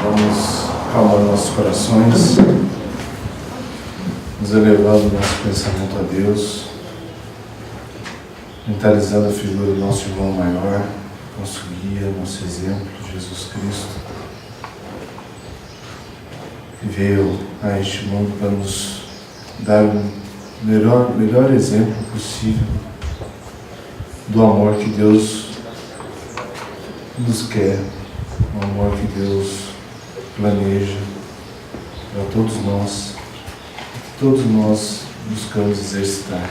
Vamos acalmar nossos corações, nos elevando nosso pensamento a Deus, mentalizando a figura do nosso irmão maior, nosso guia, nosso exemplo, Jesus Cristo, que veio a este mundo para nos dar o melhor exemplo possível do amor que Deus nos quer, o amor que Deus planeja para todos nós, que todos nós buscamos exercitar.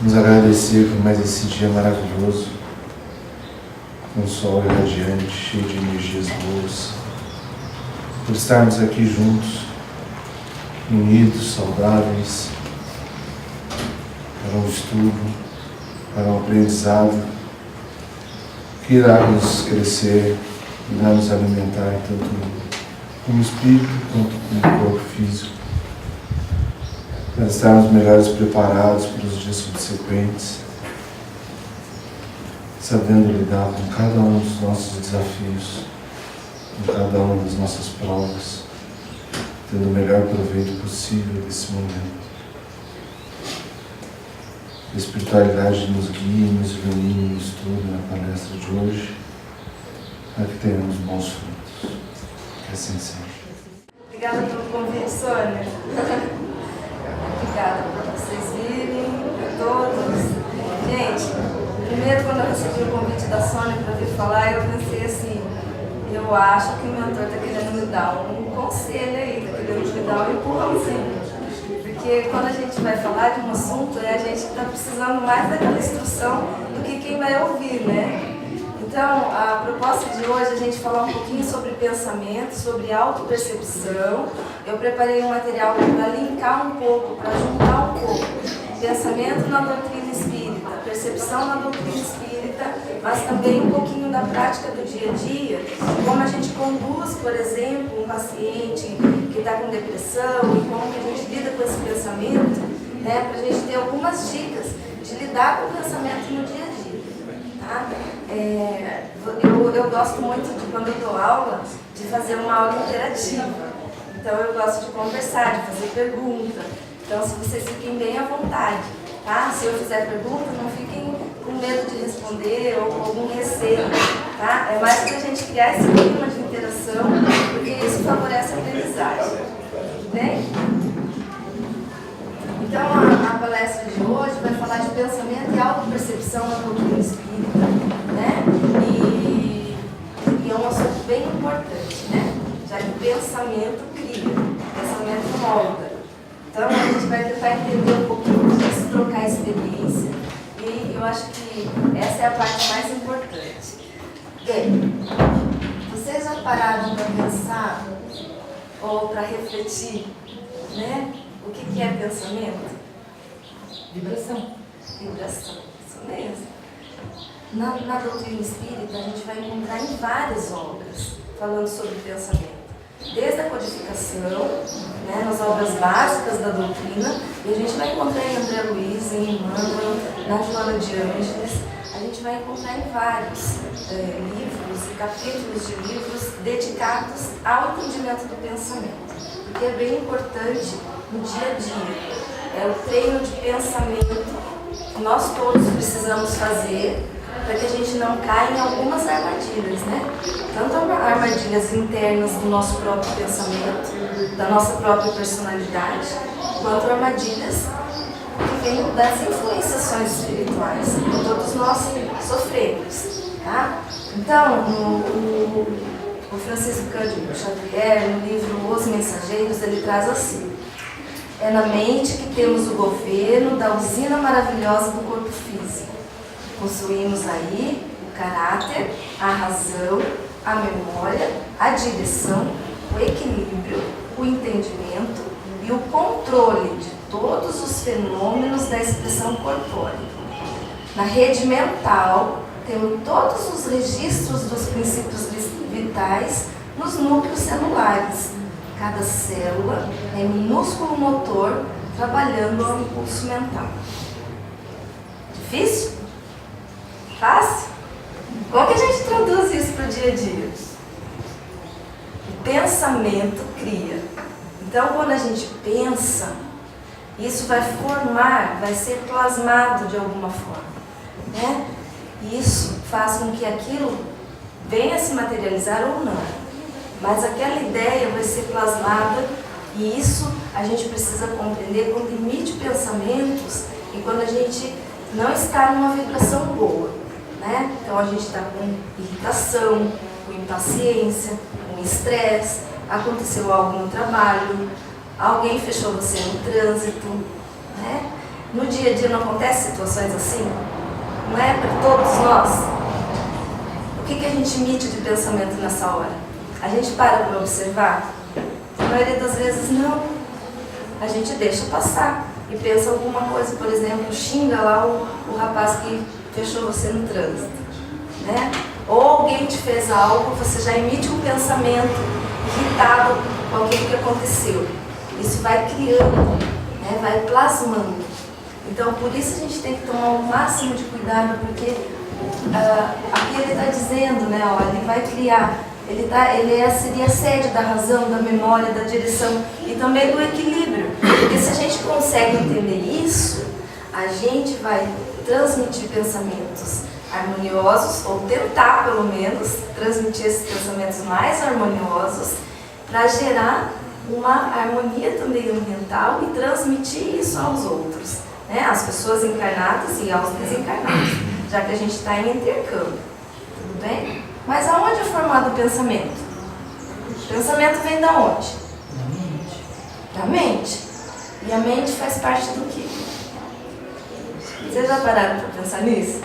Nos agradecer por mais esse dia maravilhoso, com um sol irradiante, cheio de energias boas, por estarmos aqui juntos, unidos, saudáveis, para um estudo, para um aprendizado que irá nos crescer, irá nos alimentar tanto como espírito quanto como corpo físico, para estarmos melhores preparados para os dias subsequentes, sabendo lidar com cada um dos nossos desafios, com cada uma das nossas provas, tendo o melhor proveito possível desse momento. A espiritualidade nos guie, nos ilumine no estudo, na palestra de hoje, para que tenhamos bons frutos. Que assim seja. Obrigada pelo convite, Sônia. Obrigada por vocês virem, a todos. Gente, primeiro quando eu recebi o convite da Sônia para vir falar, eu pensei assim, eu acho que o mentor está querendo me dar um conselho aí, está querendo me dar um empurrãozinho. Porque quando a gente vai falar de um assunto, a gente está precisando mais daquela instrução do que quem vai ouvir, né? Então, a proposta de hoje é a gente falar um pouquinho sobre pensamento, sobre autopercepção. Eu preparei um material para linkar um pouco, para juntar um pouco. Pensamento na doutrina espírita, percepção na doutrina espírita, mas também um pouquinho da prática do dia a dia, como a gente conduz, por exemplo, um paciente que está com depressão e como que a gente lida com esse pensamento, né, para a gente ter algumas dicas de lidar com o pensamento no dia a dia. Tá? Eu gosto muito de, quando eu dou aula, de fazer uma aula interativa. Então eu gosto de conversar, de fazer pergunta. Então se vocês fiquem bem à vontade, tá? Se eu fizer pergunta, não fiquem com medo de responder ou com algum receio, tá? É mais para a gente criar esse clima de interação, porque isso favorece a aprendizagem. Tudo bem? Então a palestra de hoje vai falar de pensamento e autopercepção na doutrina espírita, né? E é um assunto bem importante, né? Já que o pensamento cria, o pensamento molda. Então a gente vai tentar entender um pouquinho disso, trocar experiência, e eu acho que essa é a parte mais importante. Bem, vocês já pararam para pensar ou para refletir, né? O que é pensamento? Vibração. Vibração, isso mesmo. Na doutrina espírita, a gente vai encontrar em várias obras falando sobre pensamento. Desde a codificação, né, nas obras básicas da doutrina, e a gente vai encontrar em André Luiz, em Emmanuel, na Joana de Ângeles, a gente vai encontrar em vários livros e capítulos de livros dedicados ao entendimento do pensamento, porque é bem importante no dia a dia. É o treino de pensamento que nós todos precisamos fazer para que a gente não caia em algumas armadilhas, né? Tanto armadilhas internas do nosso próprio pensamento, da nossa própria personalidade, quanto armadilhas que vêm das influenciações espirituais, que todos nós sofremos, tá? Então, o Francisco Cândido Xavier, no livro Os Mensageiros, ele traz assim: é na mente que temos o governo da usina maravilhosa do corpo físico. Possuímos aí o caráter, a razão, a memória, a direção, o equilíbrio, o entendimento e o controle de todos os fenômenos da expressão corpórea. Na rede mental, temos todos os registros dos princípios vitais nos núcleos celulares. Cada célula é minúsculo motor trabalhando ao impulso mental. Difícil? Fácil? Como que a gente traduz isso para o dia a dia? O pensamento cria. Então, quando a gente pensa, isso vai formar, vai ser plasmado de alguma forma, né? Isso faz com que aquilo venha se materializar ou não. Mas aquela ideia vai ser plasmada e isso a gente precisa compreender quando emite pensamentos e quando a gente não está numa vibração boa, né? Então a gente está com irritação, com impaciência, com estresse, aconteceu algo no trabalho, alguém fechou você no trânsito, né? No dia a dia não acontecem situações assim? Não é para todos nós? O que a gente emite de pensamento nessa hora? A gente para observar? A maioria das vezes não. A gente deixa passar e pensa alguma coisa, por exemplo, xinga lá o rapaz que fechou você no trânsito, né? Ou alguém te fez algo, você já emite um pensamento irritado com aquilo que aconteceu. Isso vai criando, né? Vai plasmando. Então, por isso a gente tem que tomar o máximo de cuidado, porque aqui ele está dizendo, né? Ó, ele vai criar, seria a sede da razão, da memória, da direção e também do equilíbrio. Porque se a gente consegue entender isso, a gente vai transmitir pensamentos harmoniosos, ou tentar pelo menos transmitir esses pensamentos mais harmoniosos, para gerar uma harmonia também ambiental e transmitir isso aos outros, né? Às pessoas encarnadas e aos desencarnados, já que a gente está em intercâmbio, tudo bem? Mas aonde é formado o pensamento? O pensamento vem da onde? Da mente. Da mente. E a mente faz parte do quê? Vocês já pararam para pensar nisso?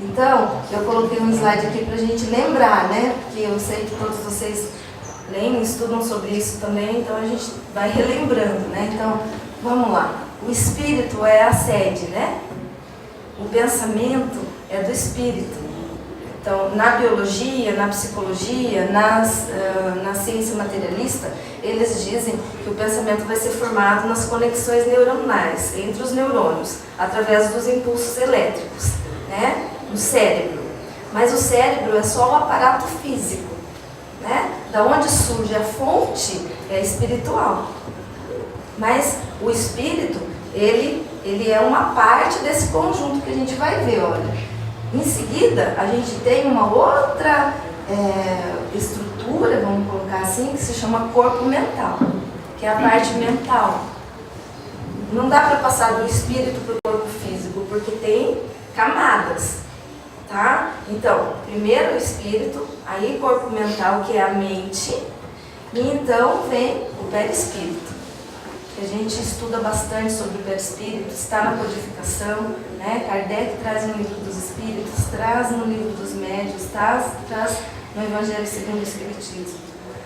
Então, eu coloquei um slide aqui para a gente lembrar, né? Porque eu sei que todos vocês leem, estudam sobre isso também, então a gente vai relembrando, né? Então, vamos lá. O espírito é a sede, né? O pensamento é do espírito. Então, na biologia, na psicologia, na ciência materialista, eles dizem que o pensamento vai ser formado nas conexões neuronais entre os neurônios, através dos impulsos elétricos, né? No cérebro. Mas o cérebro é só o aparato físico, né? Da onde surge a fonte é espiritual. Mas o espírito, ele é uma parte desse conjunto que a gente vai ver, olha. Em seguida, a gente tem uma outra estrutura, vamos colocar assim, que se chama corpo mental, que é a parte mental. Não dá para passar do espírito para o corpo físico, porque tem camadas, tá? Então, primeiro o espírito, aí corpo mental, que é a mente, e então vem o perispírito. A gente estuda bastante sobre o perispírito, está na codificação, né? Kardec traz no livro dos espíritos, traz no livro dos médios, traz no Evangelho segundo o Espiritismo.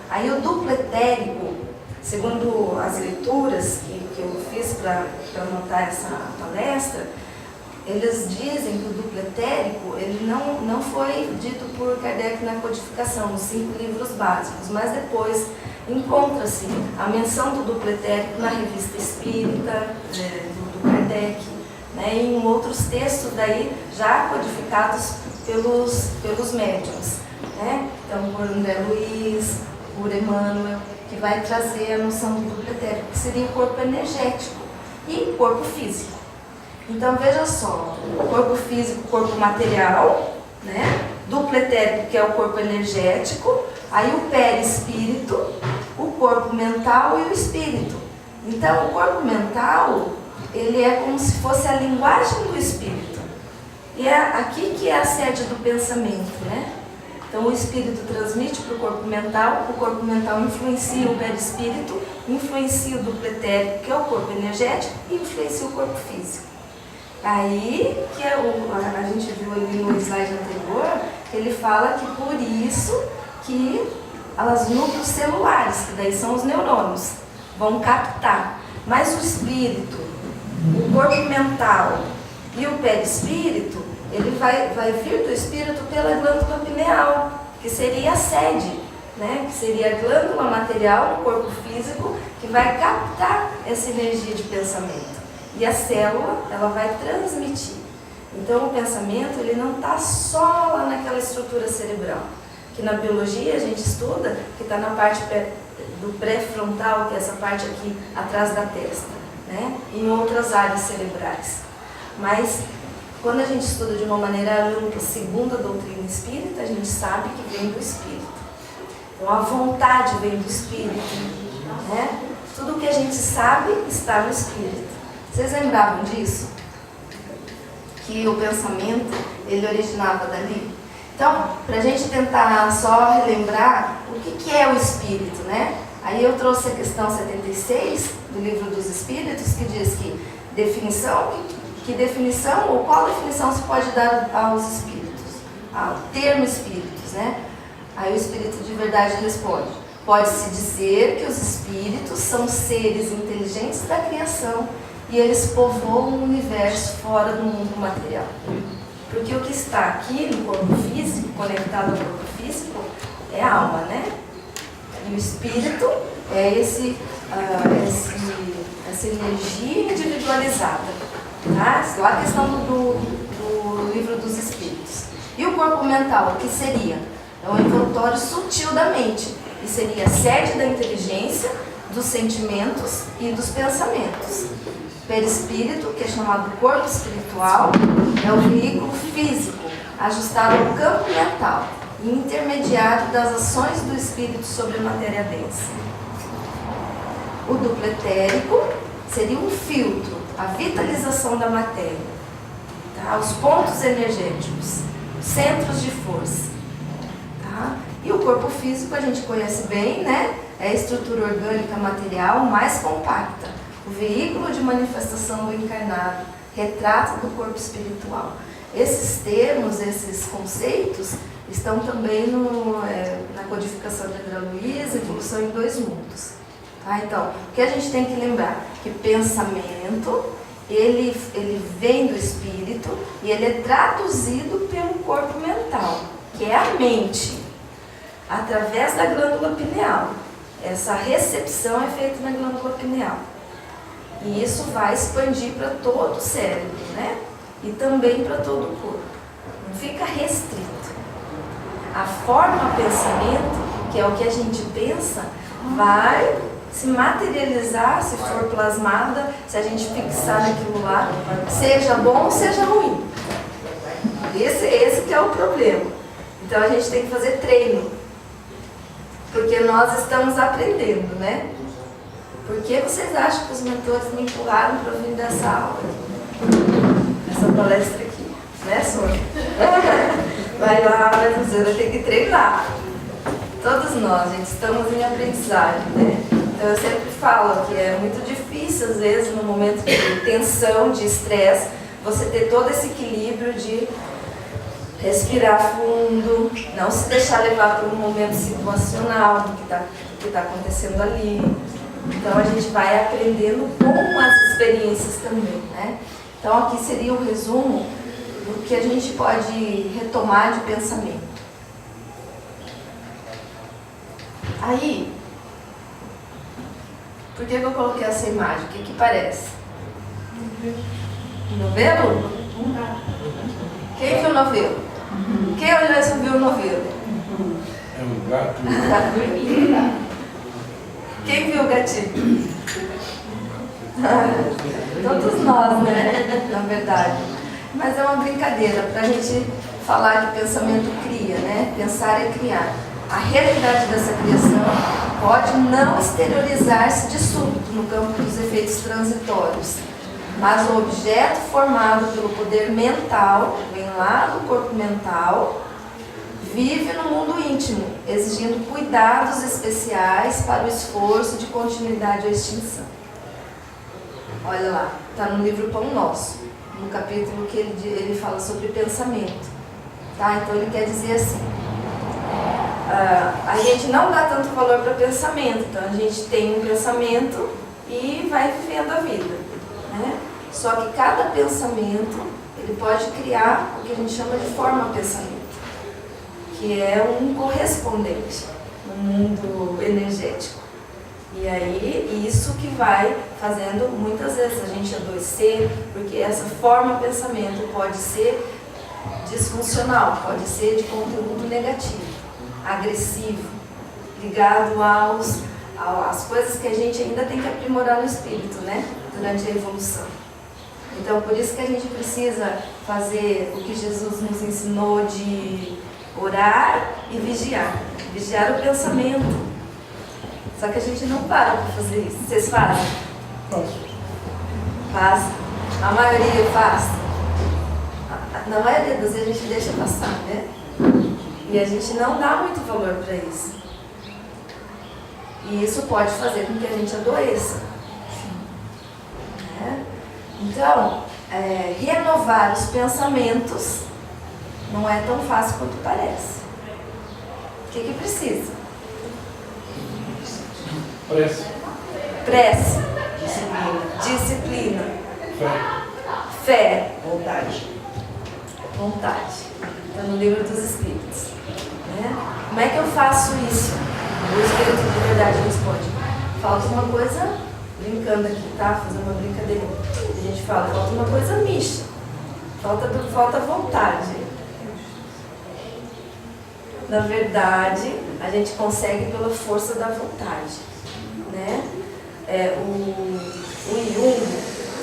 Aí o duplo etérico, segundo as leituras que eu fiz para montar essa palestra, eles dizem que o duplo etérico ele não foi dito por Kardec na codificação, nos 5 livros básicos, mas depois encontra-se a menção do duplo etérico na revista espírita do Kardec, né, e em outros textos daí já codificados pelos médiuns, né? Então, por André Luiz, por Emmanuel, que vai trazer a noção do duplo etérico, que seria o corpo energético e corpo físico. Então, veja só, corpo físico, corpo material, né? Duplo etérico, que é o corpo energético, aí o perispírito, o corpo mental e o espírito. Então, o corpo mental, ele é como se fosse a linguagem do espírito. E é aqui que é a sede do pensamento, né? Então, o espírito transmite para o corpo mental influencia o perispírito, influencia o duplo etérico, que é o corpo energético, e influencia o corpo físico. Aí, que a gente viu ali no slide anterior, ele fala que por isso que os núcleos celulares, que daí são os neurônios, vão captar. Mas o espírito, o corpo mental e o perispírito, ele vai vir do espírito pela glândula pineal, que seria a sede, né? Que seria a glândula material do corpo físico, que vai captar essa energia de pensamento. E a célula, ela vai transmitir. Então o pensamento ele não está só lá naquela estrutura cerebral, que na biologia a gente estuda, que está na parte do pré-frontal, que é essa parte aqui atrás da testa, né? Em outras áreas cerebrais. Mas quando a gente estuda de uma maneira ampla, segundo a doutrina espírita, a gente sabe que vem do espírito. Então a vontade vem do espírito, né? Tudo o que a gente sabe está no espírito. Vocês lembravam disso? Que o pensamento, ele originava dali? Então, para a gente tentar só relembrar o que é o espírito, né? Aí eu trouxe a questão 76 do Livro dos Espíritos, que diz que definição, ou qual definição se pode dar aos espíritos? Ao termo espíritos, né? Aí o espírito de verdade responde: pode-se dizer que os espíritos são seres inteligentes da criação e eles povoam o universo fora do mundo material. Porque o que está aqui no corpo físico, conectado ao corpo físico, é a alma, né? E o espírito é essa energia individualizada. Tá? Isso lá a questão do Livro dos Espíritos. E o corpo mental, o que seria? É um envoltório sutil da mente, e seria a sede da inteligência, dos sentimentos e dos pensamentos. Perispírito, que é chamado corpo espiritual, é o veículo físico, ajustado ao campo mental e intermediário das ações do espírito sobre a matéria densa. O duplo etérico seria um filtro, a vitalização da matéria, tá? Os pontos energéticos, centros de força. Tá? E o corpo físico a gente conhece bem, né? É a estrutura orgânica material mais compacta, o veículo de manifestação do encarnado, retrato do corpo espiritual. Esses termos, esses conceitos, estão também na codificação de André Luiz, Evolução em Dois Mundos. Tá? Então, o que a gente tem que lembrar? Que pensamento, ele vem do espírito e ele é traduzido pelo corpo mental, que é a mente, através da glândula pineal. Essa recepção é feita na glândula pineal. E isso vai expandir para todo o cérebro, né? E também para todo o corpo. Não fica restrito. A forma pensamento, que é o que a gente pensa, vai se materializar, se for plasmada, se a gente fixar naquilo lá, seja bom ou seja ruim. Esse que é o problema. Então a gente tem que fazer treino. Porque nós estamos aprendendo, né? Por que vocês acham que os mentores me empurraram para vir dessa aula? Essa palestra aqui, né, Sônia? Vai lá, mas você vai ter que treinar. Todos nós, gente, estamos em aprendizagem, né? Então eu sempre falo que é muito difícil, às vezes, no momento de tensão, de estresse, você ter todo esse equilíbrio de respirar fundo, não se deixar levar por um momento situacional do que está acontecendo ali. Então a gente vai aprendendo com as experiências também, né? Então aqui seria o resumo do que a gente pode retomar de pensamento. Aí, por que eu coloquei essa imagem? O que parece? Novelo? Quem viu o novelo? Quem olhou esse viu o novelo? É um gato. Quem viu o gatinho? Todos nós, né? Na verdade. Mas é uma brincadeira para a gente falar que pensamento cria, né? Pensar é criar. A realidade dessa criação pode não exteriorizar-se de súbito no campo dos efeitos transitórios, mas o objeto formado pelo poder mental, vem lá do corpo mental, vive no mundo íntimo, exigindo cuidados especiais para o esforço de continuidade ou extinção. Olha lá, está no livro Pão Nosso, no capítulo que ele fala sobre pensamento. Tá? Então ele quer dizer assim, a gente não dá tanto valor para pensamento, então a gente tem um pensamento e vai vivendo a vida, né? Só que cada pensamento, ele pode criar o que a gente chama de forma-pensamento, que é um correspondente no mundo energético. E aí, isso que vai fazendo muitas vezes a gente adoecer, porque essa forma de pensamento pode ser disfuncional, pode ser de conteúdo negativo, agressivo, ligado às coisas que a gente ainda tem que aprimorar no espírito, né? Durante a evolução. Então, por isso que a gente precisa fazer o que Jesus nos ensinou de orar e vigiar. Vigiar o pensamento. Só que a gente não para fazer isso. Vocês fazem? Faz. A maioria faz. Na maioria das vezes a gente deixa passar, né? E a gente não dá muito valor para isso. E isso pode fazer com que a gente adoeça. Né? Então, renovar os pensamentos não é tão fácil quanto parece. O que precisa? Prece. Disciplina. Fé. Vontade. Está no livro dos Espíritos. Né? Como é que eu faço isso? O Espírito de verdade responde. Falta uma coisa, brincando aqui, tá? Fazendo uma brincadeira. A gente fala, falta uma coisa mista. Falta vontade. Na verdade, a gente consegue pela força da vontade. Né? O Jung,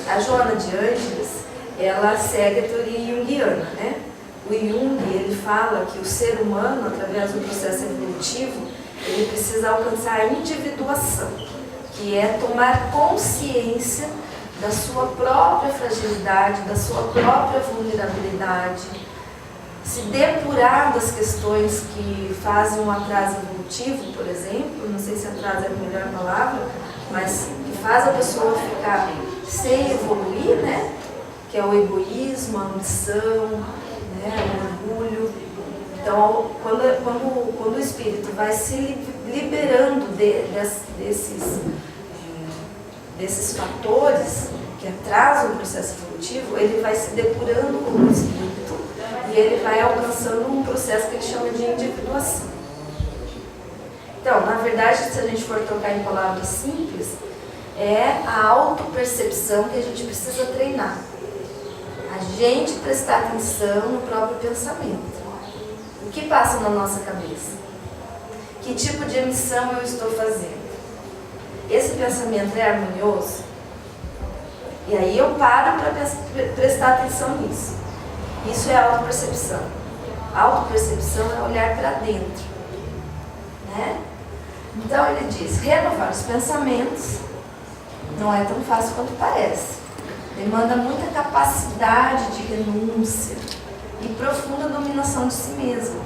a Joana de Ângeles, ela segue a teoria junguiana, né? O Jung, ele fala que o ser humano, através do processo evolutivo, ele precisa alcançar a individuação, que é tomar consciência da sua própria fragilidade, da sua própria vulnerabilidade, se depurar das questões que fazem um atraso evolutivo, por exemplo, não sei se atraso é a melhor palavra, mas que faz a pessoa ficar sem evoluir, né? Que é o egoísmo, a ambição, né? O orgulho. Então, quando o espírito vai se liberando desses fatores que atrasam o processo evolutivo, ele vai se depurando como espírito e ele vai alcançando um processo que ele chama de individuação. Então, na verdade, se a gente for trocar em palavras simples, é a autopercepção que a gente precisa treinar. A gente prestar atenção no próprio pensamento. O que passa na nossa cabeça? Que tipo de emissão eu estou fazendo? Esse pensamento é harmonioso? E aí eu paro para prestar atenção nisso. Isso é autopercepção. Autopercepção é olhar para dentro. Né? Então ele diz, renovar os pensamentos não é tão fácil quanto parece. Demanda muita capacidade de renúncia e profunda dominação de si mesmo.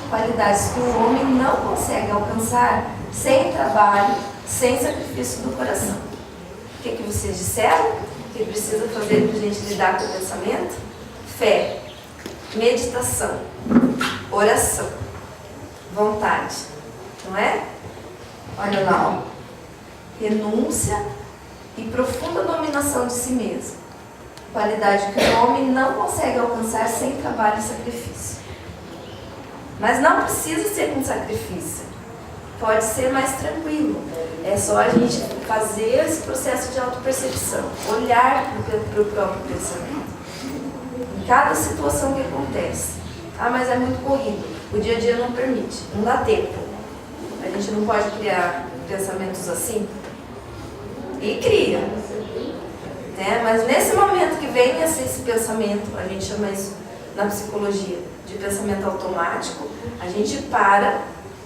Qualidades que o homem não consegue alcançar sem trabalho, sem sacrifício do coração. O que vocês disseram? Que precisa fazer para a gente lidar com o pensamento? Fé, meditação, oração, vontade. Não é? Olha lá, ó. Renúncia e profunda dominação de si mesmo. Qualidade que o homem não consegue alcançar sem trabalho e sacrifício. Mas não precisa ser com sacrifício. Pode ser mais tranquilo. É só a gente fazer esse processo de autopercepção. Olhar para o próprio pensamento. Em cada situação que acontece. Ah, mas é muito corrido. O dia a dia não permite. Não dá tempo. A gente não pode criar pensamentos assim. E cria. Né? Mas nesse momento que vem esse pensamento, a gente chama isso na psicologia de pensamento automático, a gente para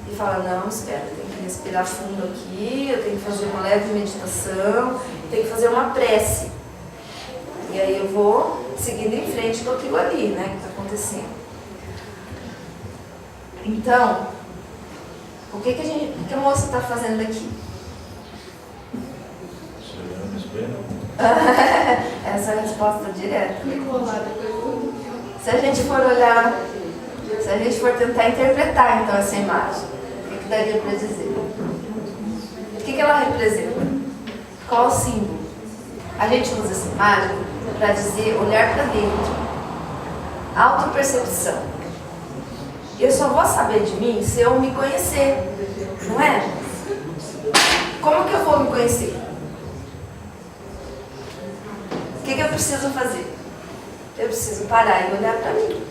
e fala, não, espera, eu tenho que respirar fundo aqui, eu tenho que fazer uma leve meditação, tenho que fazer uma prece. E aí eu vou seguindo em frente com aquilo ali, né, que está acontecendo. Então, o que a moça está fazendo aqui? Essa é a resposta direta. Se a gente for olhar, se a gente for tentar interpretar então essa imagem, o que daria para dizer? O que ela representa? Qual o símbolo? A gente usa essa imagem para dizer olhar para dentro, autopercepção. Eu só vou saber de mim se eu me conhecer, não é? Como que eu vou me conhecer? O que eu preciso fazer? Eu preciso parar e olhar para mim,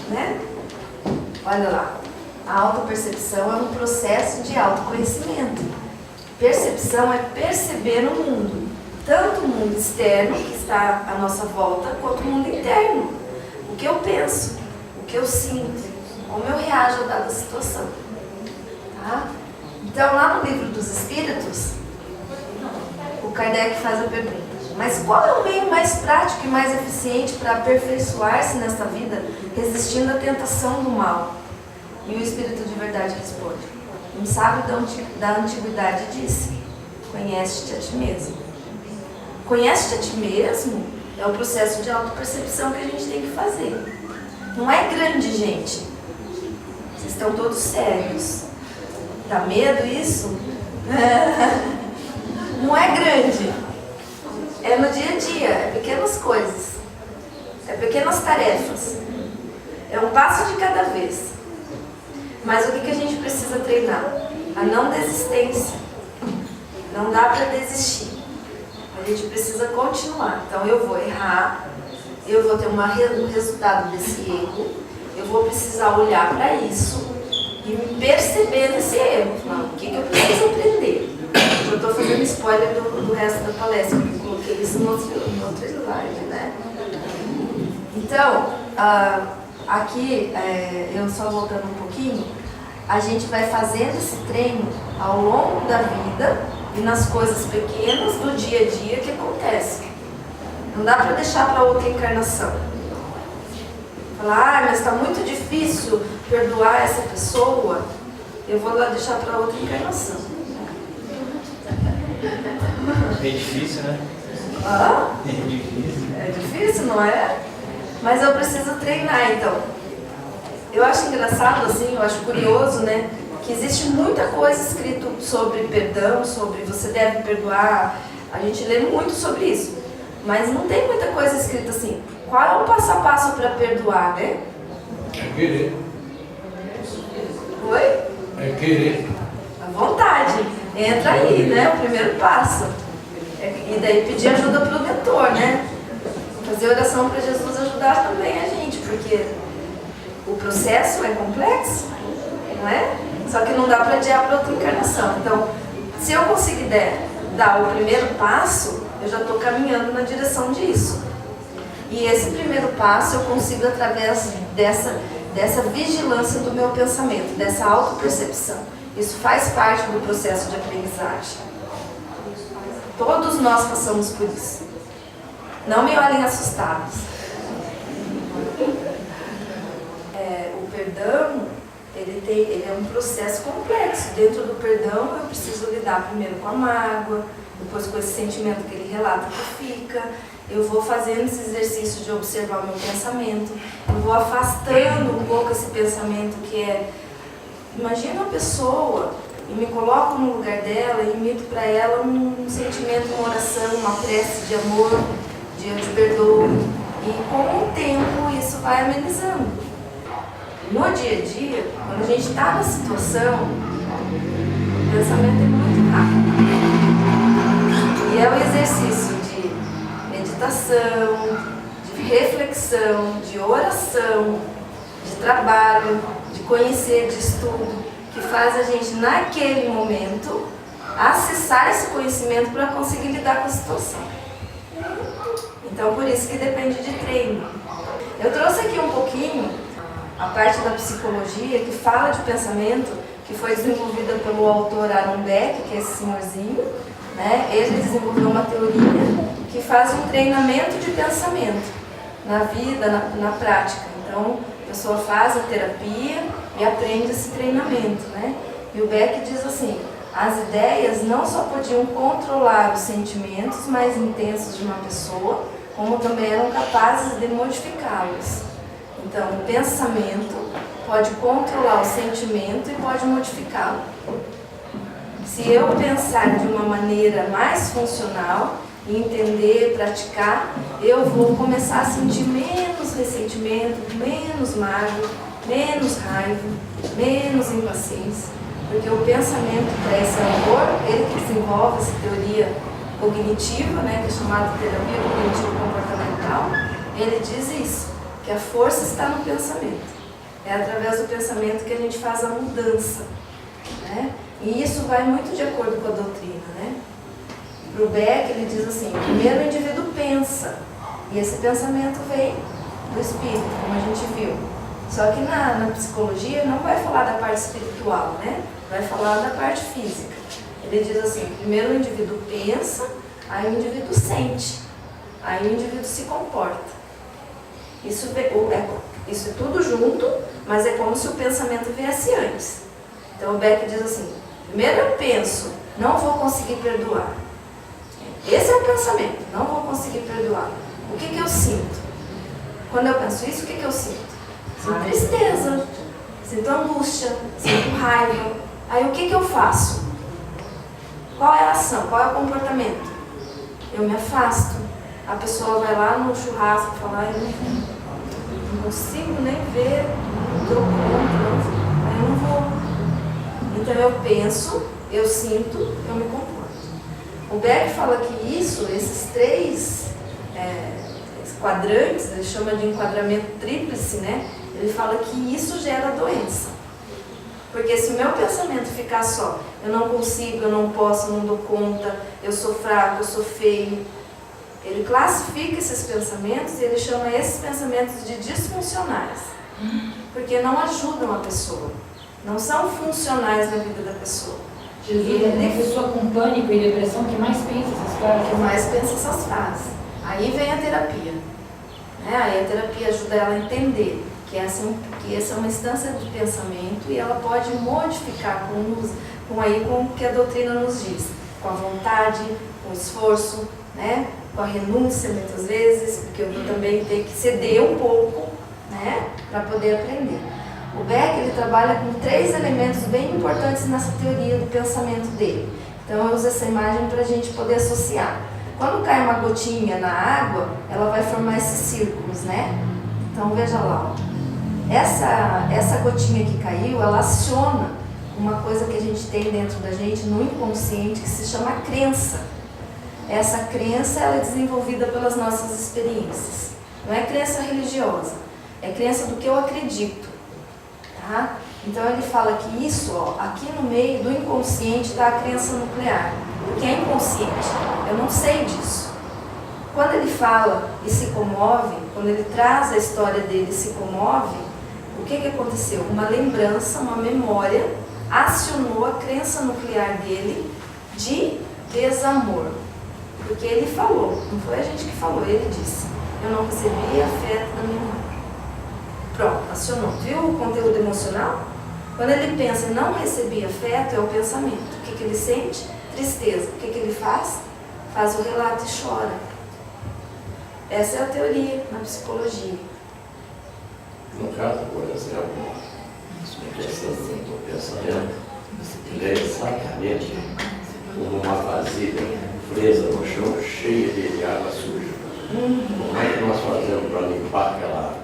né? Olha lá, a autopercepção é um processo de autoconhecimento. Percepção é perceber o mundo, tanto o mundo externo, que está à nossa volta, quanto o mundo interno. O que eu penso, o que eu sinto, como eu reajo a dada situação. Tá? Então, lá no Livro dos Espíritos, o Kardec faz a pergunta: mas qual é o meio mais prático e mais eficiente para aperfeiçoar-se nesta vida, resistindo à tentação do mal? E o Espírito de Verdade responde: um sábio da antiguidade disse: conhece-te a ti mesmo. Conhece-te a ti mesmo é o processo de autopercepção que a gente tem que fazer. Não é grande, gente. Vocês estão todos sérios. Dá medo isso? Não é grande. É no dia a dia, é pequenas coisas. É pequenas tarefas. É um passo de cada vez. Mas o que a gente precisa treinar? A não desistência. Não dá para desistir. A gente precisa continuar. Então eu vou errar, eu vou ter um resultado desse erro, eu vou precisar olhar para isso e me perceber nesse erro. Falar, o que eu preciso aprender? Eu estou fazendo spoiler do resto da palestra, porque eu coloquei isso no outro slide, né? Então, aqui, eu só voltando um pouquinho, a gente vai fazendo esse treino ao longo da vida e nas coisas pequenas do dia a dia que acontecem. Não dá para deixar para outra encarnação. Falar, mas está muito difícil perdoar essa pessoa, eu vou lá deixar para outra encarnação. É difícil, né? Ah? É difícil. É difícil, não é? Mas eu preciso treinar, então. Eu acho engraçado, assim, eu acho curioso, né? Que existe muita coisa escrito sobre perdão, sobre você deve perdoar. A gente lê muito sobre isso. Mas não tem muita coisa escrita assim. Qual é o passo a passo para perdoar, né? É querer. Oi? É querer. A vontade. Entra aí, né? O primeiro passo. E daí pedir ajuda para o mentor, né? Fazer oração para Jesus ajudar também a gente, porque o processo é complexo, não é? Só que não dá para adiar para outra encarnação. Então, se eu conseguir dar o primeiro passo, eu já estou caminhando na direção disso. E esse primeiro passo eu consigo através dessa vigilância do meu pensamento, dessa autopercepção. Isso faz parte do processo de aprendizagem. Todos nós passamos por isso. Não me olhem assustados. O perdão, ele é um processo complexo. Dentro do perdão, eu preciso lidar primeiro com a mágoa, depois com esse sentimento que ele relata que fica. Eu vou fazendo esse exercício de observar o meu pensamento. Eu vou afastando um pouco esse pensamento que é... Imagina uma pessoa e me coloco no lugar dela e imito para ela um sentimento, uma oração, uma prece de amor, de perdão. E com o tempo isso vai amenizando. No dia a dia, quando a gente está na situação, o pensamento é muito rápido. E é o exercício de meditação, de reflexão, de oração, de trabalho, de conhecer, de estudo, que faz a gente, naquele momento, acessar esse conhecimento para conseguir lidar com a situação. Então, por isso que depende de treino. Eu trouxe aqui um pouquinho a parte da psicologia que fala de pensamento, que foi desenvolvida pelo autor Aaron Beck, que é esse senhorzinho, né? Ele desenvolveu uma teoria que faz um treinamento de pensamento na vida, na prática. Então, a pessoa faz a terapia e aprende esse treinamento, né? E o Beck diz assim: as ideias não só podiam controlar os sentimentos mais intensos de uma pessoa, como também eram capazes de modificá-los. Então, o pensamento pode controlar o sentimento e pode modificá-lo. Se eu pensar de uma maneira mais funcional, entender, praticar, eu vou começar a sentir menos ressentimento, menos mágoa, menos raiva, menos impaciência. Porque o pensamento para esse autor, ele que desenvolve essa teoria cognitiva, né, que é chamada de terapia cognitivo-comportamental, ele diz isso, que a força está no pensamento. É através do pensamento que a gente faz a mudança, né? E isso vai muito de acordo com a doutrina, né? Para o Beck, ele diz assim, primeiro o indivíduo pensa, e esse pensamento vem do espírito, como a gente viu. Só que na psicologia não vai falar da parte espiritual, né? Vai falar da parte física. Ele diz assim, primeiro o indivíduo pensa, aí o indivíduo sente, aí o indivíduo se comporta. Isso é tudo junto, mas é como se o pensamento viesse antes. Então o Beck diz assim, primeiro eu penso, não vou conseguir perdoar. Esse é o pensamento, não vou conseguir perdoar. O que eu sinto? Quando eu penso isso, o que eu sinto? Sinto tristeza, sinto angústia, sinto raiva. Aí o que eu faço? Qual é a ação? Qual é o comportamento? Eu me afasto. A pessoa vai lá no churrasco e fala, eu não consigo nem ver, não dou conta, aí eu não vou. Então eu penso, eu sinto, eu me comporto. O Beck fala que esses três quadrantes, ele chama de enquadramento tríplice, né? Ele fala que isso gera doença. Porque se o meu pensamento ficar só, eu não consigo, eu não posso, eu não dou conta, eu sou fraco, eu sou feio, ele classifica esses pensamentos e ele chama esses pensamentos de disfuncionais. Porque não ajudam a pessoa, não são funcionais na vida da pessoa. A pessoa com pânico e depressão que mais pensa essas frases. Que mais pensa essas frases. Aí vem a terapia. Né? Aí a terapia ajuda ela a entender que essa é uma instância de pensamento e ela pode modificar com o que a doutrina nos diz. Com a vontade, com o esforço, né? Com a renúncia muitas vezes, porque eu vou também ter que ceder um pouco, né? Para poder aprender. O Beck ele trabalha com 3 elementos bem importantes nessa teoria do pensamento dele. Então eu uso essa imagem para a gente poder associar. Quando cai uma gotinha na água, ela vai formar esses círculos, né? Então veja lá, ó. Essa gotinha que caiu, ela aciona uma coisa que a gente tem dentro da gente no inconsciente que se chama crença. Essa crença ela é desenvolvida pelas nossas experiências. Não é crença religiosa, é crença do que eu acredito. Tá? Então ele fala que isso, ó, aqui no meio do inconsciente está a crença nuclear. O que é inconsciente? Eu não sei disso. Quando ele fala e se comove, quando ele traz a história dele e se comove, o que aconteceu? Uma lembrança, uma memória, acionou a crença nuclear dele de desamor. Porque ele falou, não foi a gente que falou, ele disse, eu não recebi afeto da minha mãe. Pronto, acionou. Viu o conteúdo emocional? Quando ele pensa em não receber afeto, é o pensamento. O que ele sente? Tristeza. O que ele faz? Faz o relato e chora. Essa é a teoria na psicologia. No caso, por exemplo, a questão do pensamento, ele é exatamente como uma vasilha presa no chão, cheia de água suja. Como é que nós fazemos para limpar aquela água?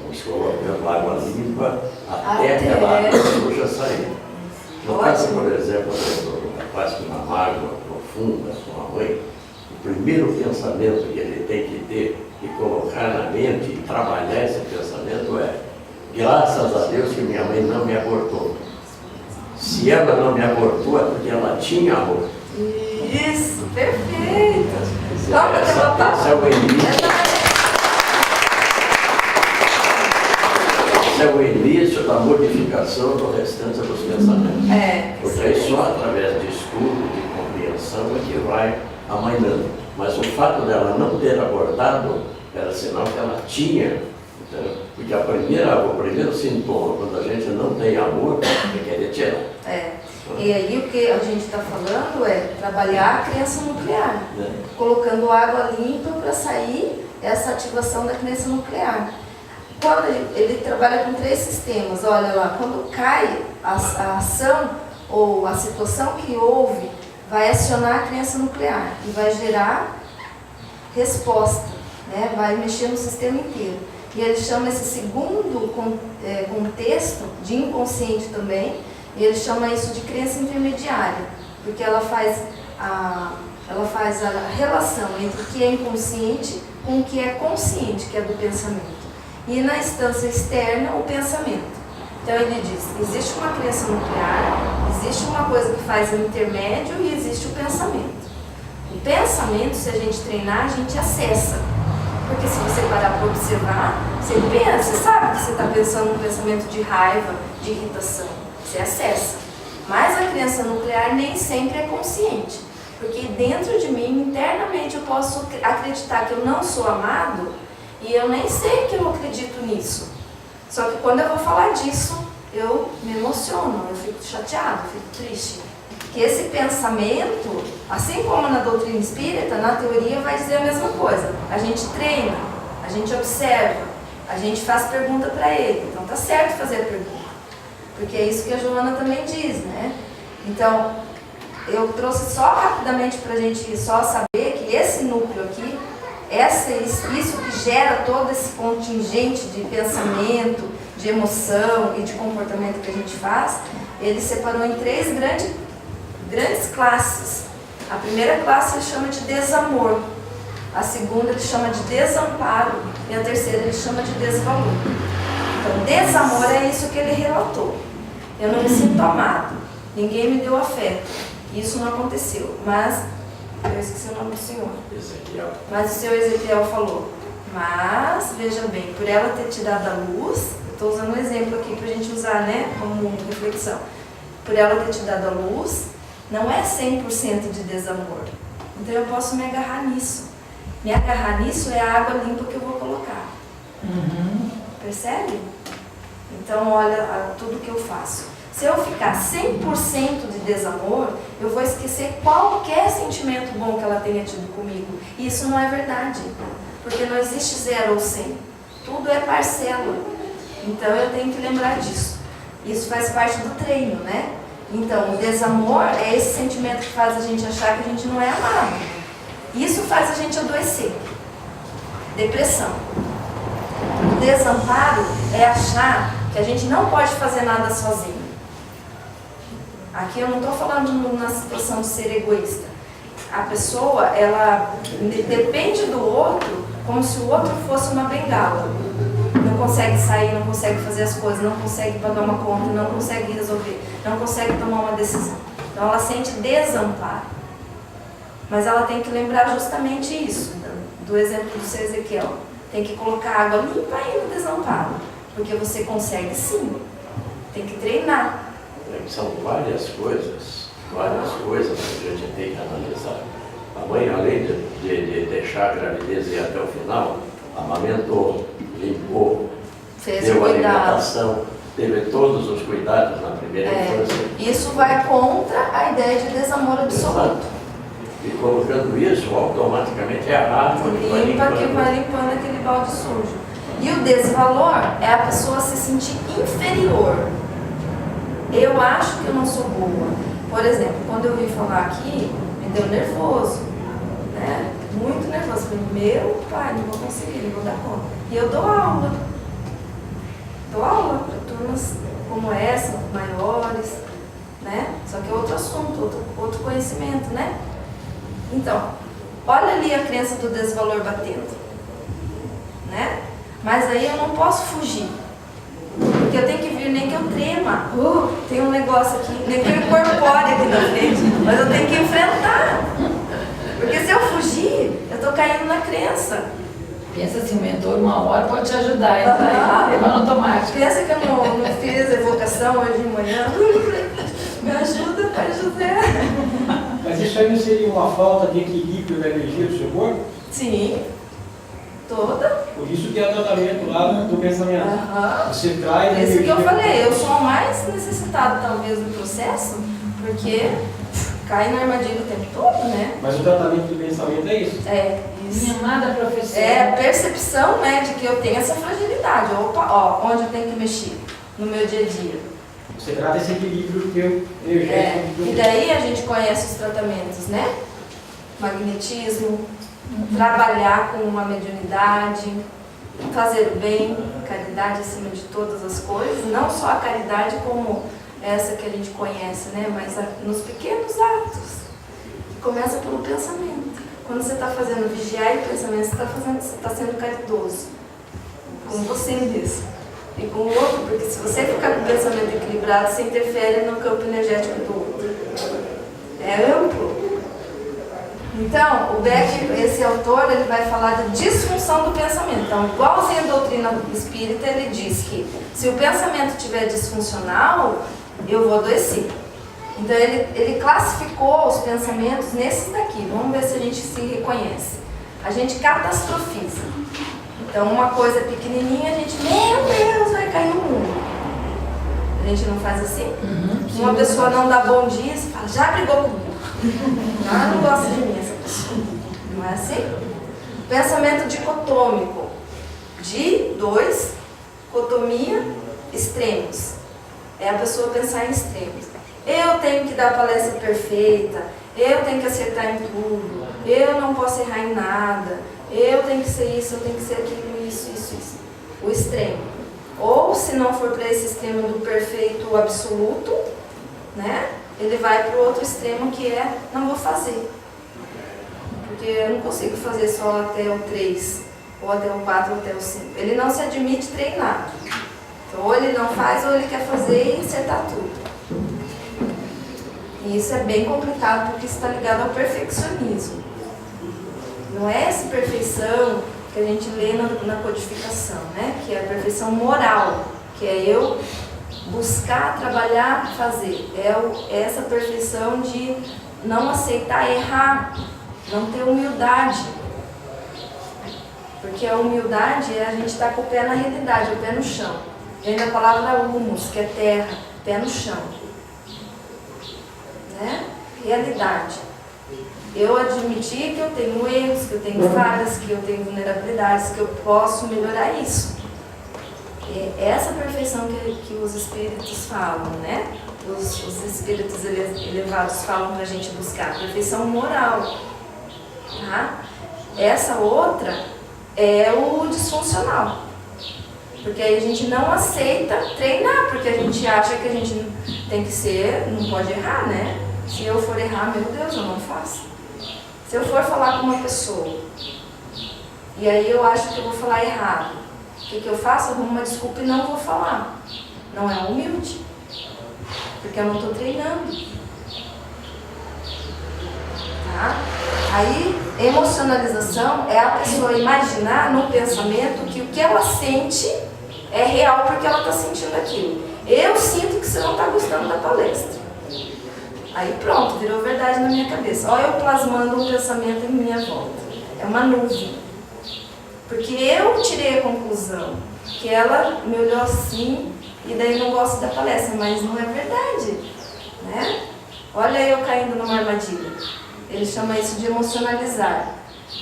Nós colocamos água limpa até aquela água suja sair. No caso, por exemplo, do rapaz com uma mágoa profunda com a mãe, o primeiro pensamento que ele tem que ter e colocar na mente e trabalhar esse pensamento é: graças a Deus que minha mãe não me abortou. Se ela não me abortou é porque ela tinha amor. Isso, perfeito. Esse é o início da modificação do restante dos pensamentos. Porque é só através de estudo, de compreensão é que vai amainando. Mas o fato dela não ter abordado era sinal que ela tinha. Entendeu? Porque o primeiro sintoma, quando a gente não tem amor, é querer tirar. E aí o que a gente está falando é trabalhar a crença nuclear, colocando água limpa para sair essa ativação da crença nuclear. Quando ele trabalha com 3 sistemas, olha lá, quando cai a ação ou a situação que houve, vai acionar a crença nuclear e vai gerar resposta, né? Vai mexer no sistema inteiro. E ele chama esse segundo contexto de inconsciente também, E ele chama isso de crença intermediária, porque ela faz a relação entre o que é inconsciente com o que é consciente, que é do pensamento. E na instância externa, o pensamento. Então ele diz, existe uma crença nuclear, existe uma coisa que faz o intermédio e existe o pensamento. O pensamento, se a gente treinar, a gente acessa. Porque se você parar para observar, você pensa, você sabe que você está pensando num pensamento de raiva, de irritação. Você acessa. Mas a crença nuclear nem sempre é consciente. Porque dentro de mim, internamente, eu posso acreditar que eu não sou amado e eu nem sei que eu acredito nisso. Só que quando eu vou falar disso, eu me emociono, eu fico chateado, eu fico triste. Que esse pensamento, assim como na doutrina espírita, na teoria vai dizer a mesma coisa. A gente treina, a gente observa, a gente faz pergunta para ele. Então tá certo fazer a pergunta. Porque é isso que a Joana também diz, né? Então, eu trouxe só rapidamente para a gente só saber que esse núcleo aqui, isso que gera todo esse contingente de pensamento, de emoção e de comportamento que a gente faz, ele separou em 3 grandes classes. A primeira classe ele chama de desamor, a segunda ele chama de desamparo e a terceira ele chama de desvalor. Então, desamor é isso que ele relatou. Eu não me sinto amado, ninguém me deu afeto, isso não aconteceu, mas eu esqueci o nome do senhor. Ezequiel. Mas o senhor Ezequiel falou, mas, veja bem, por ela ter te dado a luz, eu estou usando um exemplo aqui para a gente usar, né, como reflexão. Por ela ter te dado a luz, não é 100% de desamor. Então eu posso me agarrar nisso. Me agarrar nisso é a água limpa que eu vou colocar. Percebe? Então olha tudo que eu faço. Se eu ficar 100% de desamor, eu vou esquecer qualquer sentimento bom que ela tenha tido comigo. E isso não é verdade. Porque não existe 0 ou 100. Tudo é parcela. Então eu tenho que lembrar disso. Isso faz parte do treino, né? Então o desamor é esse sentimento que faz a gente achar que a gente não é amado. Isso faz a gente adoecer. Depressão. O desamparo é achar que a gente não pode fazer nada sozinho. Aqui eu não estou falando na situação de ser egoísta. A pessoa, ela depende do outro como se o outro fosse uma bengala. Não consegue sair, não consegue fazer as coisas, não consegue pagar uma conta, não consegue resolver, não consegue tomar uma decisão. Então ela sente desamparo. Mas ela tem que lembrar justamente isso, do exemplo do seu Ezequiel. Tem que colocar água limpa aí no desamparo, porque você consegue sim. Tem que treinar. São várias coisas que a gente tem que analisar. A mãe, além de deixar a gravidez ir até o final, amamentou, limpou, deu alimentação, teve todos os cuidados na primeira infância. Isso vai contra a ideia de desamor absoluto. Exato. E colocando isso, automaticamente é a água que vai limpando aquele balde sujo. E o desvalor é a pessoa se sentir inferior. Eu acho que eu não sou boa. Por exemplo, quando eu vim falar aqui, me deu nervoso, né? Muito nervoso. Falei, meu pai, não vou conseguir, não vou dar conta. E eu dou aula. Dou aula para turmas como essa, maiores, né? Só que é outro assunto, outro conhecimento, né? Então, olha ali a crença do desvalor batendo, né? Mas aí eu não posso fugir. Porque eu tenho que vir, nem que eu trema. Tem um negócio aqui, nem que eu incorpore aqui na frente. Mas eu tenho que enfrentar. Porque se eu fugir, eu estou caindo na crença. Pensa assim, o mentor uma hora pode te ajudar, então leva no automático. Pensa que eu não fiz a evocação hoje de manhã. Me ajuda, Pai José. Mas isso aí não seria uma falta de equilíbrio da energia do seu corpo? Sim. Toda. Por isso que é o tratamento lá do pensamento. Você traz a Isso que energia. eu falei, eu sou a mais necessitada talvez do processo, porque cai na armadilha o tempo todo, né? Mas o tratamento do pensamento é isso. É, isso. Minha amada professora. É a percepção, né, de que eu tenho essa fragilidade. Opa, ó, onde eu tenho que mexer no meu dia a dia. Você trata esse equilíbrio teu energético. E daí a gente conhece os tratamentos, né? Magnetismo, trabalhar com uma mediunidade, fazer o bem, caridade acima de todas as coisas, não só a caridade como essa que a gente conhece, né? Mas nos pequenos atos. Começa pelo pensamento. Quando você está fazendo vigiar e pensamento, você está sendo caridoso com você mesmo e com o outro, porque se você ficar com o pensamento equilibrado, você interfere no campo energético do outro. É amplo. Então, o Beck, esse autor, ele vai falar da disfunção do pensamento. Então, igualzinho a doutrina espírita, ele diz que se o pensamento estiver disfuncional, eu vou adoecer. Então, ele classificou os pensamentos nesses daqui. Vamos ver se a gente se reconhece. A gente catastrofiza. Então, uma coisa pequenininha, a gente, meu Deus, vai cair no mundo. A gente não faz assim? Uma pessoa não dá bom dia, você fala, já brigou comigo. Ah, não gosta de mim essa pessoa. Não é assim? Pensamento dicotômico. De dois, cotomia, extremos. É a pessoa pensar em extremos. Eu tenho que dar a palestra perfeita, eu tenho que acertar em tudo, eu não posso errar em nada, eu tenho que ser isso, eu tenho que ser aquilo, isso. O extremo. Ou, se não for para esse extremo do perfeito absoluto, né, ele vai para o outro extremo que é, não vou fazer. Porque eu não consigo fazer só até o 3, ou até o 4, ou até o 5. Ele não se admite treinar. Então, ou ele não faz, ou ele quer fazer e acertar tudo. E isso é bem complicado porque isso está ligado ao perfeccionismo. Não é essa perfeição que a gente lê na codificação, né? Que é a perfeição moral, que é eu buscar, trabalhar, fazer. É essa perfeição de não aceitar errar, não ter humildade. Porque a humildade é a gente estar com o pé na realidade, o pé no chão. Vem da palavra humus, que é terra, pé no chão. Né? Realidade. Eu admitir que eu tenho erros, que eu tenho falhas, que eu tenho vulnerabilidades, que eu posso melhorar isso. É essa perfeição que os espíritos falam, né? Os espíritos elevados falam para a gente buscar, perfeição moral. Tá? Essa outra é o disfuncional. Porque aí a gente não aceita treinar, porque a gente acha que a gente tem que ser, não pode errar, né? Se eu for errar, meu Deus, eu não faço. Se eu for falar com uma pessoa, e aí eu acho que eu vou falar errado, o que eu faço? Eu arrumo uma desculpa e não vou falar. Não é humilde, porque eu não estou treinando. Tá? Aí, emocionalização é a pessoa imaginar no pensamento que o que ela sente é real porque ela está sentindo aquilo. Eu sinto que você não está gostando da palestra. Aí pronto, virou verdade na minha cabeça. Olha eu plasmando um pensamento em minha volta. É uma nuvem. Porque eu tirei a conclusão que ela me olhou assim e daí não gosto da palestra, mas não é verdade. Né? Olha eu caindo numa armadilha. Ele chama isso de emocionalizar.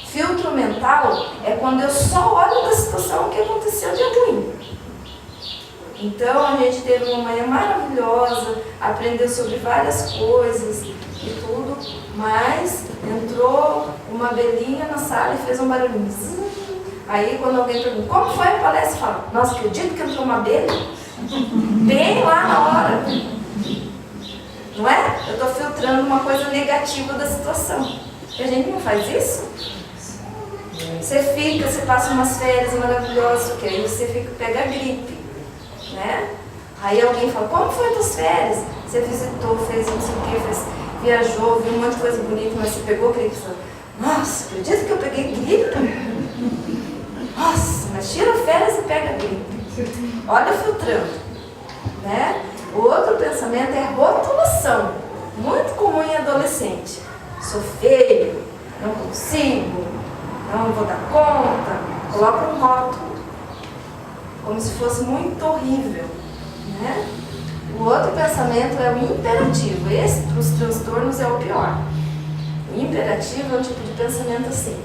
Filtro mental é quando eu só olho da situação que aconteceu de ruim. Então a gente teve uma manhã maravilhosa, aprendeu sobre várias coisas e tudo, mas entrou uma abelhinha na sala e fez um barulhinho. Aí quando alguém pergunta, como foi a palestra? Fala, nossa, acredito que entrou uma abelha? Bem lá na hora. Não é? Eu estou filtrando uma coisa negativa da situação. E a gente não faz isso? Você passa umas férias maravilhosas, que aí você pega gripe. Né? Aí alguém fala, como foi as tuas férias? Você visitou, fez não sei o que, viajou, viu um monte de coisa bonita, mas você pegou gripe e falou, nossa, acredita que eu peguei gripe? Nossa, mas tira férias e pega gripe. Olha filtrando. Né? O outro pensamento é rotulação, muito comum em adolescente. Sou feio, não consigo, não vou dar conta, coloca um rótulo. Como se fosse muito horrível, né? O outro pensamento é o imperativo. Esse, para os transtornos, é o pior. O imperativo é um tipo de pensamento assim.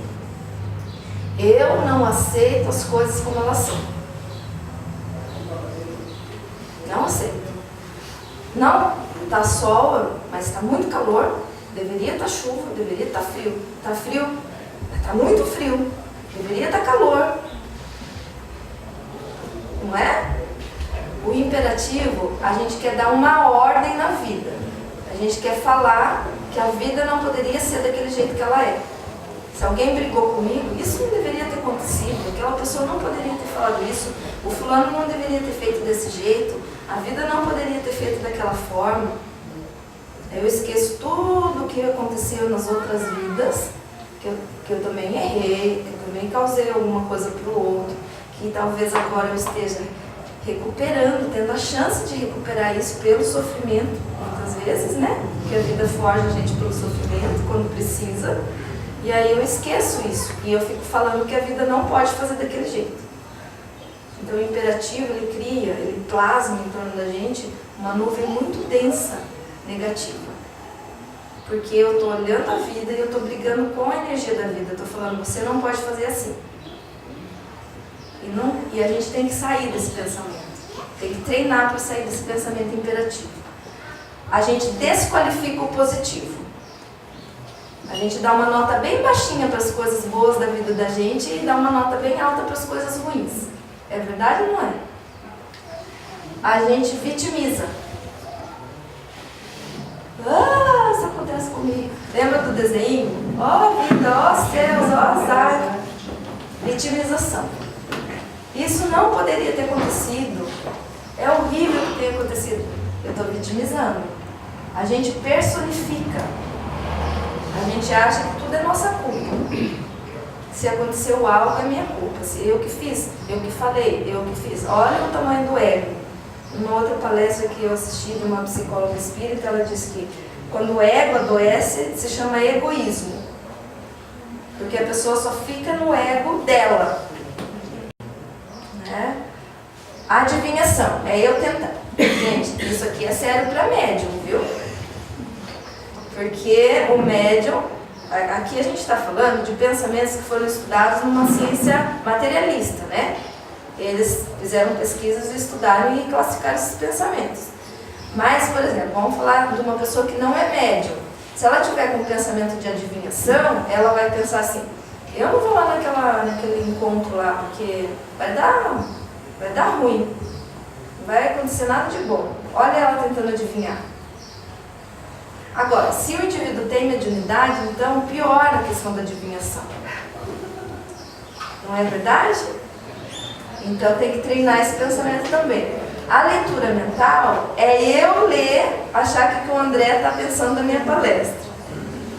Eu não aceito as coisas como elas são. Não aceito. Não, está sol, mas está muito calor. Deveria estar chuva, deveria estar frio. Está frio, está muito frio. Deveria estar calor. Não é? O imperativo, a gente quer dar uma ordem na vida. A gente quer falar que a vida não poderia ser daquele jeito que ela é. Se alguém brigou comigo, isso não deveria ter acontecido, aquela pessoa não poderia ter falado isso, o fulano não deveria ter feito desse jeito, a vida não poderia ter feito daquela forma. Eu esqueço tudo o que aconteceu nas outras vidas, que eu também errei, que eu também causei alguma coisa para o outro, que talvez agora eu esteja recuperando, tendo a chance de recuperar isso pelo sofrimento, muitas vezes, né? Porque a vida foge a gente pelo sofrimento quando precisa. E aí eu esqueço isso e eu fico falando que a vida não pode fazer daquele jeito. Então o imperativo, ele cria, ele plasma em torno da gente uma nuvem muito densa, negativa. Porque eu estou olhando a vida e eu estou brigando com a energia da vida. Eu estou falando, você não pode fazer assim. E a gente tem que sair desse pensamento. Tem que treinar para sair desse pensamento imperativo. A gente desqualifica o positivo. A gente dá uma nota bem baixinha para as coisas boas da vida da gente e dá uma nota bem alta para as coisas ruins. É verdade ou não é? A gente vitimiza. Ah, isso acontece comigo. Lembra do desenho? Ó vida, ó céus, ó azar. Vitimização. Isso não poderia ter acontecido. É horrível que tenha acontecido. Eu estou vitimizando. A gente personifica. A gente acha que tudo é nossa culpa. Se aconteceu algo, é minha culpa. Se eu que fiz, eu que falei, eu que fiz. Olha o tamanho do ego. Numa outra palestra que eu assisti de uma psicóloga espírita, ela disse que quando o ego adoece, se chama egoísmo. Porque a pessoa só fica no ego dela. Né? Adivinhação, é eu tentar. Gente, isso aqui é sério para médium, viu? Porque o médium, aqui a gente está falando de pensamentos que foram estudados numa ciência materialista, né? Eles fizeram pesquisas e estudaram e classificaram esses pensamentos. Mas, por exemplo, vamos falar de uma pessoa que não é médium. Se ela tiver com um pensamento de adivinhação, ela vai pensar assim, eu não vou lá naquele encontro lá, porque vai dar ruim. Não vai acontecer nada de bom. Olha ela tentando adivinhar. Agora, se o indivíduo tem mediunidade, então piora a questão da adivinhação. Não é verdade? Então tem que treinar esse pensamento também. A leitura mental é eu ler, achar que o André está pensando na minha palestra.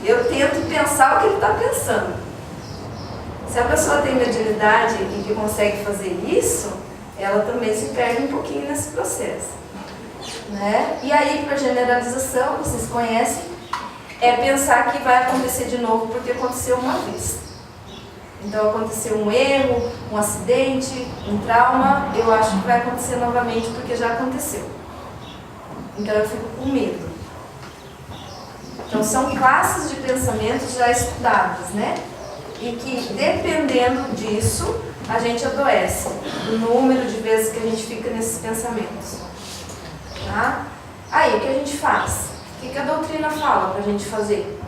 Eu tento pensar o que ele está pensando. Se a pessoa tem mediunidade e que consegue fazer isso, ela também se perde um pouquinho nesse processo. Né? E aí, para generalização, vocês conhecem, é pensar que vai acontecer de novo porque aconteceu uma vez. Então, aconteceu um erro, um acidente, um trauma, eu acho que vai acontecer novamente porque já aconteceu. Então, eu fico com medo. Então, são classes de pensamentos já estudadas, né? E que, dependendo disso, a gente adoece. O número de vezes que a gente fica nesses pensamentos. Tá? Aí, o que a gente faz? O que a doutrina fala para a gente fazer?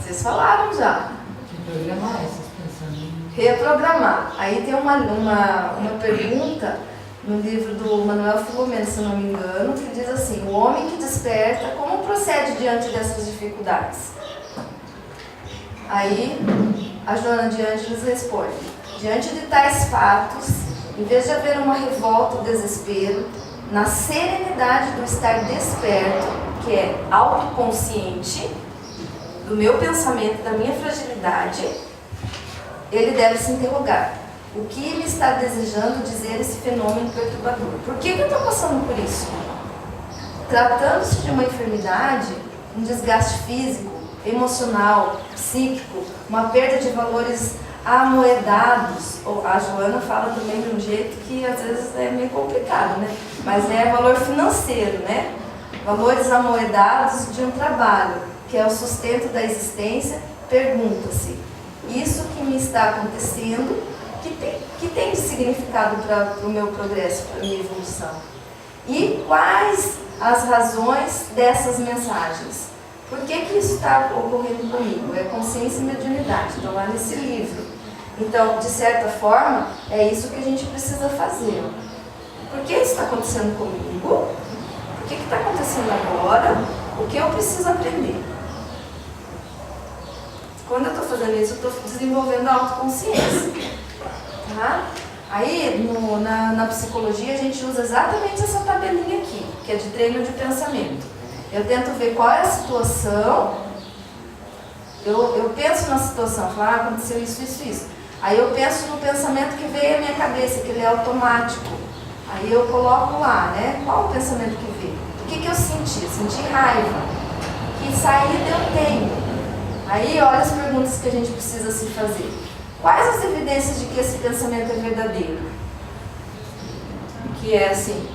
Vocês falaram já. Reprogramar esses pensamentos. Reprogramar. Aí tem uma pergunta no livro do Manuel Filomeno, se não me engano, que diz assim, o homem que desperta, como procede diante dessas dificuldades? Aí a Joana de Ângeles responde, diante de tais fatos, em vez de haver uma revolta ou desespero, na serenidade do estar desperto, que é autoconsciente, do meu pensamento, da minha fragilidade, ele deve se interrogar. O que me está desejando dizer esse fenômeno perturbador? Por que eu estou passando por isso? Tratando-se de uma enfermidade, um desgaste físico, emocional, psíquico, uma perda de valores amoedados, ou a Joana fala também de um jeito que às vezes é meio complicado, né? Mas é valor financeiro, né? Valores amoedados de um trabalho, que é o sustento da existência, pergunta-se, isso que me está acontecendo, que tem de significado para o meu progresso, para a minha evolução? E quais as razões dessas mensagens? Por que isso está ocorrendo comigo? É consciência e mediunidade, então lá nesse livro. Então, de certa forma, é isso que a gente precisa fazer. Por que isso está acontecendo comigo? Por que está acontecendo agora? O que eu preciso aprender? Quando eu estou fazendo isso, eu estou desenvolvendo a autoconsciência. Tá? Aí, na psicologia, a gente usa exatamente essa tabelinha aqui, que é de treino de pensamento. Eu tento ver qual é a situação, eu penso na situação, falo, aconteceu isso, isso, isso. Aí eu penso no pensamento que veio à minha cabeça, que ele é automático. Aí eu coloco lá, né? Qual o pensamento que veio? O que eu senti? Senti raiva. Que saída eu tenho? Aí olha as perguntas que a gente precisa se fazer. Quais as evidências de que esse pensamento é verdadeiro? Que é assim,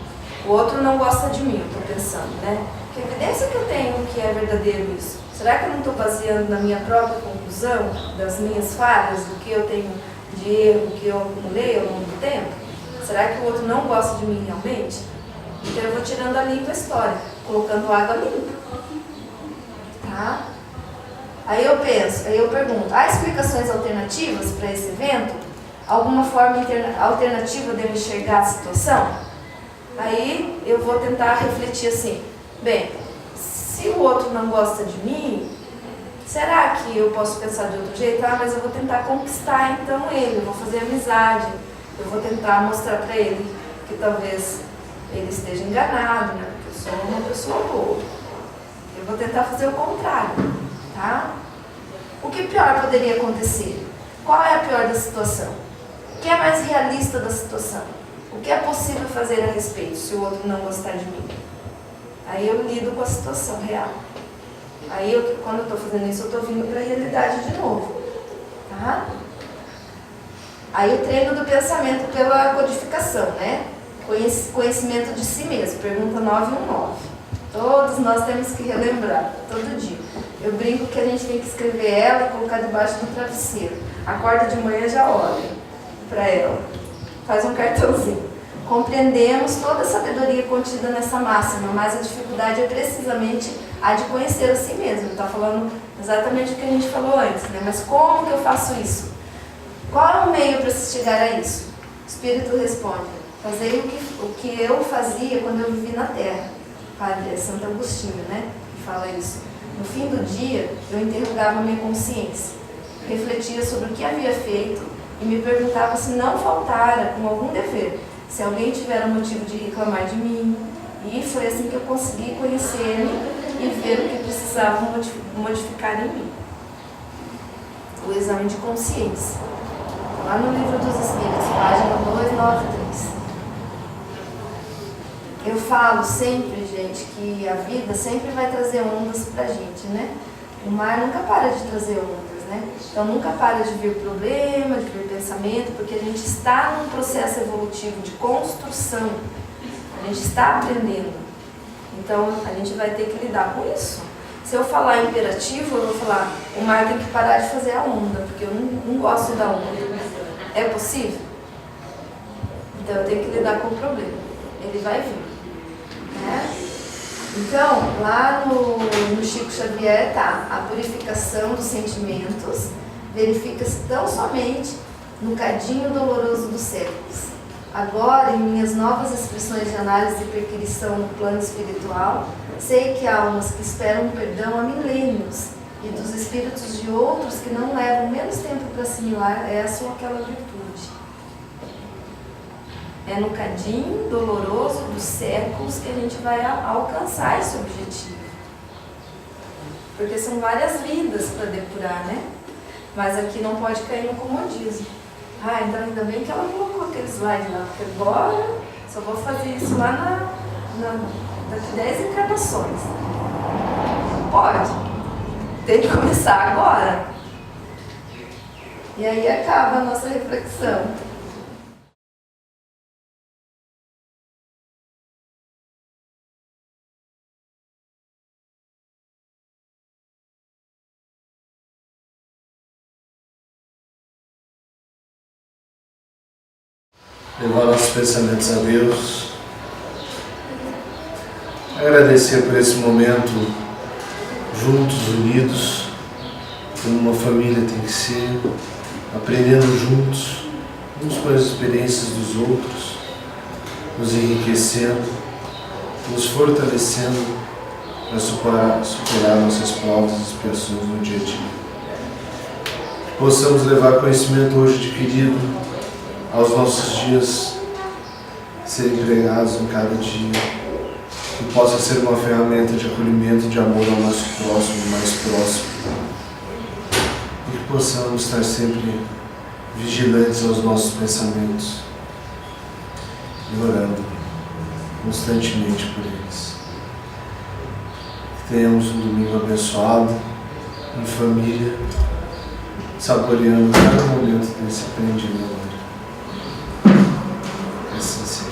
o outro não gosta de mim, eu estou pensando, né? Que evidência que eu tenho que é verdadeiro isso? Será que eu não estou baseando na minha própria conclusão, das minhas falhas, do que eu tenho de erro, que eu acumulei ao longo do tempo? Será que o outro não gosta de mim realmente? Então eu vou tirando a limpa a história, colocando água limpa. Tá? Aí eu penso, aí eu pergunto, há explicações alternativas para esse evento? Alguma forma alternativa de eu enxergar a situação? Aí eu vou tentar refletir assim, bem, se o outro não gosta de mim, será que eu posso pensar de outro jeito? Mas eu vou tentar conquistar então ele, eu vou fazer amizade, eu vou tentar mostrar para ele que talvez ele esteja enganado, né? Porque eu sou uma pessoa boa. Eu vou tentar fazer o contrário, tá? O que pior poderia acontecer? Qual é a pior da situação? O que é mais realista da situação? O que é possível fazer a respeito se o outro não gostar de mim? Aí eu lido com a situação real. Aí, quando eu estou fazendo isso, eu estou vindo para a realidade de novo. Tá? Aí o treino do pensamento pela codificação, né? Conhecimento de si mesmo, pergunta 919. Todos nós temos que relembrar, todo dia. Eu brinco que a gente tem que escrever ela e colocar debaixo do travesseiro. Acorda de manhã, já olha para ela. Faz um cartãozinho. Compreendemos toda a sabedoria contida nessa máxima, mas a dificuldade é precisamente a de conhecer a si mesmo. Está falando exatamente o que a gente falou antes, né? Mas como que eu faço isso? Qual é o meio para se chegar a isso? O Espírito responde, fazei o que eu fazia quando eu vivi na Terra. Padre Santo Agostinho, né? Que fala isso. No fim do dia, eu interrogava minha consciência, refletia sobre o que havia feito e me perguntava se não faltara com algum dever, se alguém tiver um motivo de reclamar de mim. E foi assim que eu consegui conhecer-me e ver o que precisava modificar em mim. O exame de consciência. Lá no Livro dos Espíritos, página 293. Eu falo sempre, gente, que a vida sempre vai trazer ondas pra gente, né? O mar nunca para de trazer ondas, né? Então nunca para de vir problema, de vir pensamento, porque a gente está num processo evolutivo de construção. A gente está aprendendo. Então a gente vai ter que lidar com isso. Se eu falar imperativo, eu vou falar, o mar tem que parar de fazer a onda, porque eu não gosto da onda. É possível? Então eu tenho que lidar com o problema. Ele vai vir. Né? Então, lá no Chico Xavier tá, a purificação dos sentimentos verifica-se tão somente no cadinho doloroso dos séculos. Agora, em minhas novas expressões de análise e perquisição no plano espiritual, sei que há almas que esperam perdão há milênios e dos espíritos de outros que não levam menos tempo para assimilar essa ou aquela virtude. É no cadinho doloroso dos séculos que a gente vai alcançar esse objetivo. Porque são várias vidas para depurar, né? Mas aqui não pode cair no comodismo. Então ainda bem que ela colocou aquele slide lá, porque agora só vou fazer isso lá daqui 10 encarnações. Pode. Tem que começar agora. E aí acaba a nossa reflexão. Levar nossos pensamentos a Deus, agradecer por esse momento juntos, unidos, como uma família tem que ser, aprendendo juntos, uns com as experiências dos outros, nos enriquecendo, nos fortalecendo para superar nossas provas e expiações no dia a dia. Que possamos levar conhecimento hoje adquirido aos nossos dias, ser empregados em cada dia, que possa ser uma ferramenta de acolhimento, de amor ao nosso próximo, mais próximo, e que possamos estar sempre vigilantes aos nossos pensamentos e orando constantemente por eles. Que tenhamos um domingo abençoado, em família, saboreando cada momento desse aprendido agora. Que assim seja.